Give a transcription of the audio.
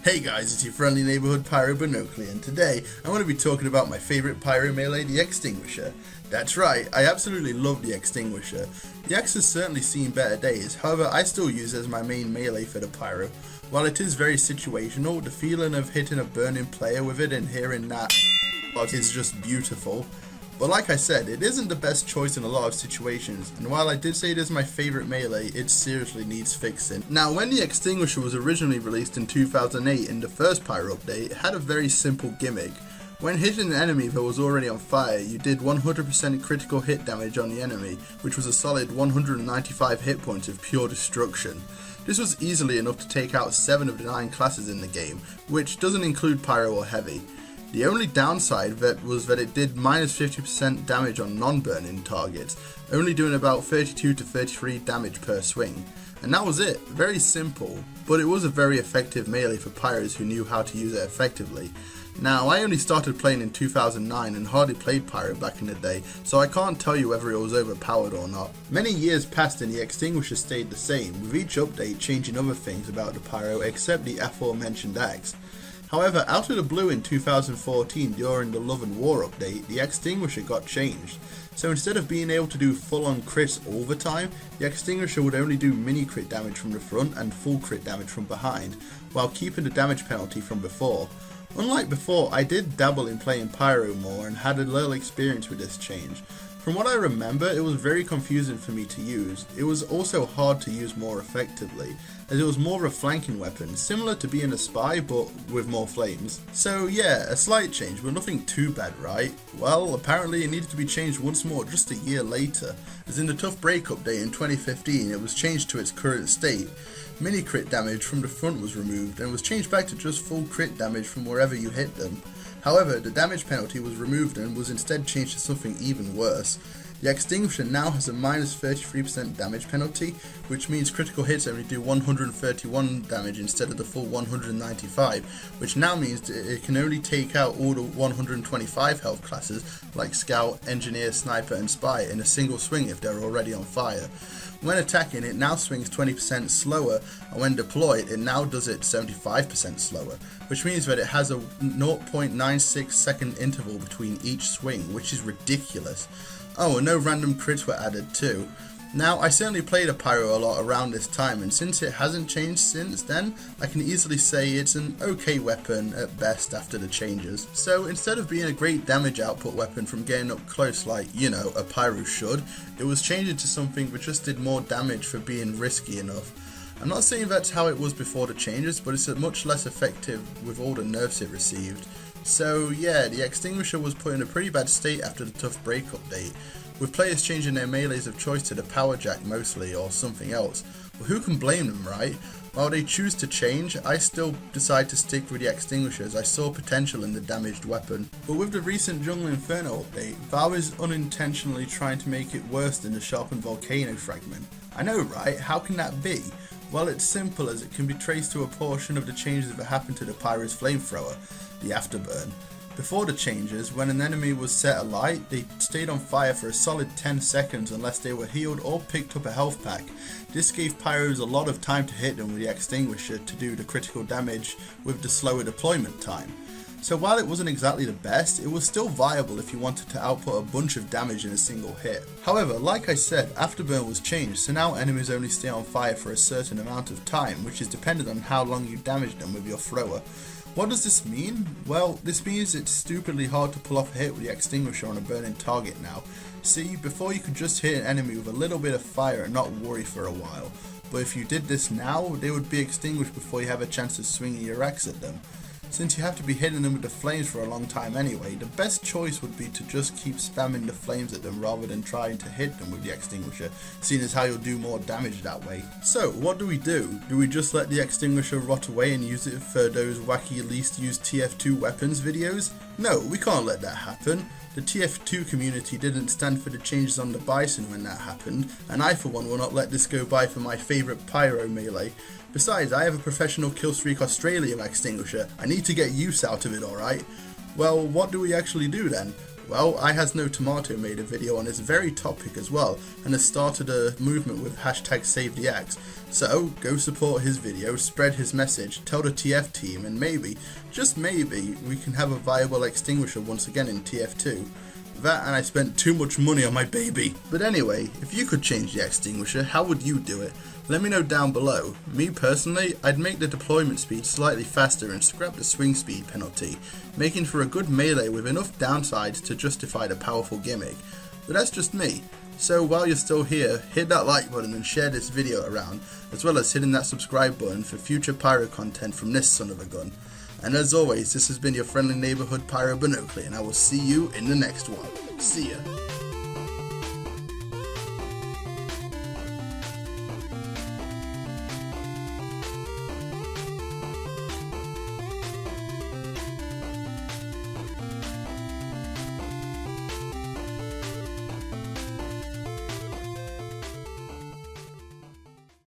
Hey guys, it's your friendly neighborhood Pyro BonOakley, and today I'm going to be talking about my favorite pyro melee, the Axtinguisher. That's right, I absolutely love the Axtinguisher. The axe has certainly seen better days, however I still use it as my main melee for the pyro. While it is very situational, the feeling of hitting a burning player with it and hearing that is just beautiful. But like I said, it isn't the best choice in a lot of situations, and while I did say it is my favourite melee, it seriously needs fixing. Now, when the Axtinguisher was originally released in 2008 in the first Pyro update, it had a very simple gimmick. When hitting an enemy that was already on fire, you did 100% critical hit damage on the enemy, which was a solid 195 hit points of pure destruction. This was easily enough to take out 7 of the 9 classes in the game, which doesn't include Pyro or Heavy. The only downside was that it did minus 50% damage on non-burning targets, only doing about 32 to 33 damage per swing. And that was it, very simple, but it was a very effective melee for pyros who knew how to use it effectively. Now, I only started playing in 2009 and hardly played pyro back in the day, so I can't tell you whether it was overpowered or not. Many years passed and the Axtinguisher stayed the same, with each update changing other things about the pyro except the aforementioned axe. However, out of the blue in 2014 during the Love and War update, the Axtinguisher got changed. So instead of being able to do full-on crits all the time, the Axtinguisher would only do mini crit damage from the front and full crit damage from behind, while keeping the damage penalty from before. Unlike before, I did dabble in playing Pyro more and had a little experience with this change. From what I remember, it was very confusing for me to use. It was also hard to use more effectively, as it was more of a flanking weapon, similar to being a spy but with more flames. So yeah, a slight change, but nothing too bad, right? Well, apparently it needed to be changed once more just a year later, as in the Tough Break update in 2015 it was changed to its current state. Mini crit damage from the front was removed and was changed back to just full crit damage from wherever you hit them. However, the damage penalty was removed and was instead changed to something even worse. The Axtinguisher now has a minus 33% damage penalty, which means critical hits only do 131 damage instead of the full 195, which now means that it can only take out all the 125 health classes like Scout, Engineer, Sniper and Spy in a single swing if they're already on fire. When attacking, it now swings 20% slower, and when deployed, it now does it 75% slower, which means that it has a 0.96 second interval between each swing, which is ridiculous. Oh, and no random crits were added too. Now, I certainly played a pyro a lot around this time, and since it hasn't changed since then, I can easily say it's an okay weapon at best after the changes. So instead of being a great damage output weapon from getting up close like, you know, a pyro should, it was changed into something that just did more damage for being risky enough. I'm not saying that's how it was before the changes, but it's much less effective with all the nerfs it received. So yeah, the Axtinguisher was put in a pretty bad state after the Tough Break update, with players changing their melees of choice to the Power Jack mostly, or something else. Well, who can blame them, right? While they choose to change, I still decide to stick with the Axtinguisher as I saw potential in the damaged weapon. But with the recent Jungle Inferno update, Valve is unintentionally trying to make it worse than the sharpened Volcano fragment. I know, right? How can that be? Well, it's simple, as it can be traced to a portion of the changes that happened to the Pyro's flamethrower, the Afterburn. Before the changes, when an enemy was set alight, they stayed on fire for a solid 10 seconds unless they were healed or picked up a health pack. This gave pyros a lot of time to hit them with the Axtinguisher to do the critical damage with the slower deployment time. So while it wasn't exactly the best, it was still viable if you wanted to output a bunch of damage in a single hit. However, like I said, Afterburn was changed, so now enemies only stay on fire for a certain amount of time, which is dependent on how long you damage them with your thrower. What does this mean? Well, this means it's stupidly hard to pull off a hit with the Axtinguisher on a burning target now. See, before you could just hit an enemy with a little bit of fire and not worry for a while, but if you did this now, they would be extinguished before you have a chance of swinging your axe at them. Since you have to be hitting them with the flames for a long time anyway, the best choice would be to just keep spamming the flames at them rather than trying to hit them with the Axtinguisher, seeing as how you'll do more damage that way. So, what do? Do we just let the Axtinguisher rot away and use it for those wacky least used TF2 weapons videos? No, we can't let that happen. The TF2 community didn't stand for the changes on the Bison when that happened, and I for one will not let this go by for my favourite pyro melee. Besides, I have a professional Killstreak Australia Axtinguisher. I need to get use out of it, alright? Well, what do we actually do then? Well, I Has No Tomato made a video on this very topic as well, and has started a movement with hashtag savetheaxe. So go support his video, spread his message, tell the TF team, and maybe, just maybe, we can have a viable extinguisher once again in TF2. That, and I spent too much money on my baby. But anyway, if you could change the extinguisher, how would you do it? Let me know down below. Me personally, I'd make the deployment speed slightly faster and scrap the swing speed penalty, making for a good melee with enough downsides to justify the powerful gimmick. But that's just me. So while you're still here, hit that like button and share this video around, as well as hitting that subscribe button for future pyro content from this son of a gun. And as always, this has been your friendly neighborhood pyro BonOakley, and I will see you in the next one. See ya.